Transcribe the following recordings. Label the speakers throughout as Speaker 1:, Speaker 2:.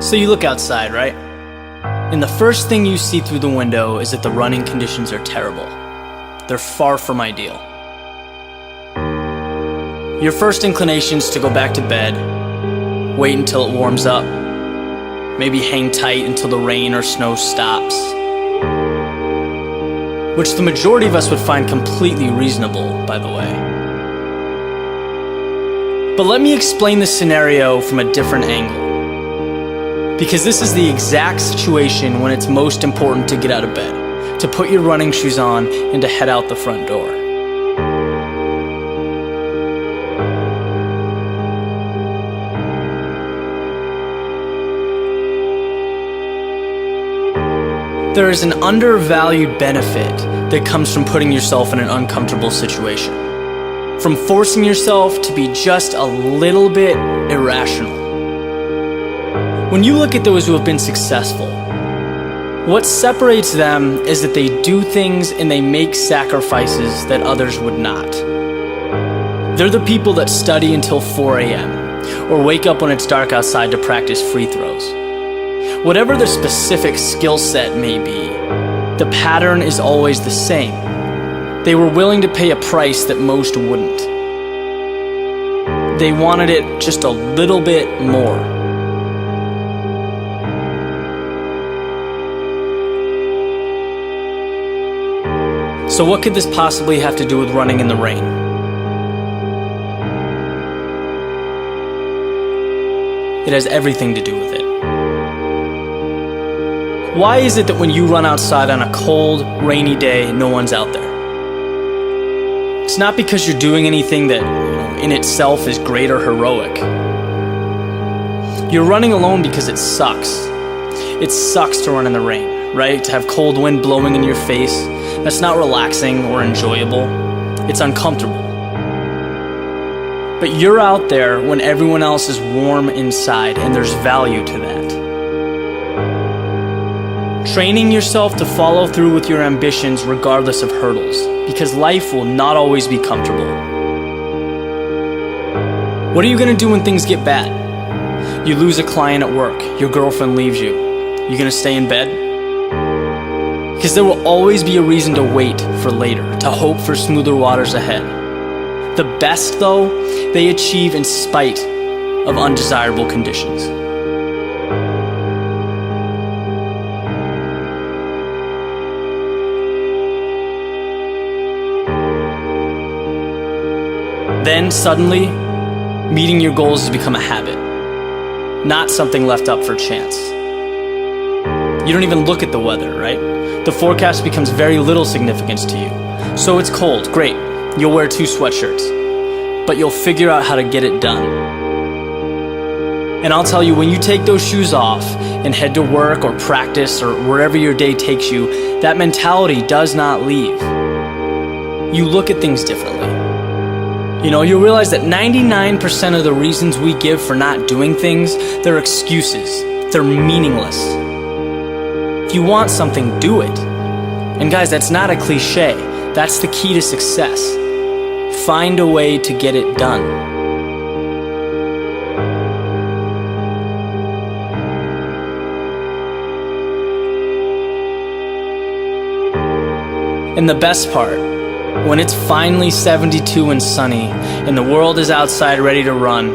Speaker 1: So you look outside, right? And the first thing you see through the window is that the running conditions are terrible. They're far from ideal. Your first inclination is to go back to bed, wait until it warms up, maybe hang tight until the rain or snow stops, which the majority of us would find completely reasonable, by the way. But let me explain this scenario from a different angle. Because this is the exact situation when it's most important to get out of bed, to put your running shoes on, and to head out the front door. There is an undervalued benefit that comes from putting yourself in an uncomfortable situation, from forcing yourself to be just a little bit irrational. When you look at those who have been successful, what separates them is that they do things and they make sacrifices that others would not. They're the people that study until 4 a.m. or wake up when it's dark outside to practice free throws. Whatever their specific skill set may be, the pattern is always the same. They were willing to pay a price that most wouldn't. They wanted it just a little bit more. So what could this possibly have to do with running in the rain? It has everything to do with it. Why is it that when you run outside on a cold, rainy day, no one's out there? It's not because you're doing anything that, in itself is great or heroic. You're running alone because it sucks. It sucks to run in the rain, right? To have cold wind blowing in your face. That's not relaxing or enjoyable. It's uncomfortable. But you're out there when everyone else is warm inside, and there's value to that. Training yourself to follow through with your ambitions regardless of hurdles, because life will not always be comfortable. What are you gonna do when things get bad? You lose a client at work, your girlfriend leaves you. You gonna stay in bed? Because there will always be a reason to wait for later, to hope for smoother waters ahead. The best, though, they achieve in spite of undesirable conditions. Then, suddenly, meeting your goals has become a habit, not something left up for chance. You don't even look at the weather, right? The forecast becomes very little significance to you. So it's cold, great. You'll wear 2 sweatshirts. But you'll figure out how to get it done. And I'll tell you, when you take those shoes off and head to work or practice or wherever your day takes you, that mentality does not leave. You look at things differently. You'll realize that 99% of the reasons we give for not doing things, they're excuses. They're meaningless. If you want something, do it. And guys, that's not a cliche. That's the key to success. Find a way to get it done. And the best part, when it's finally 72 and sunny and the world is outside ready to run,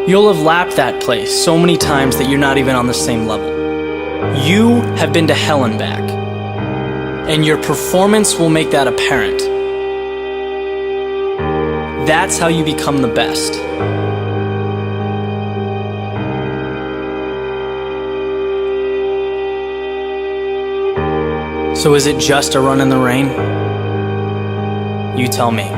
Speaker 1: you'll have lapped that place so many times that you're not even on the same level. You have been to hell and back, and your performance will make that apparent. That's how you become the best. So is it just a run in the rain? You tell me.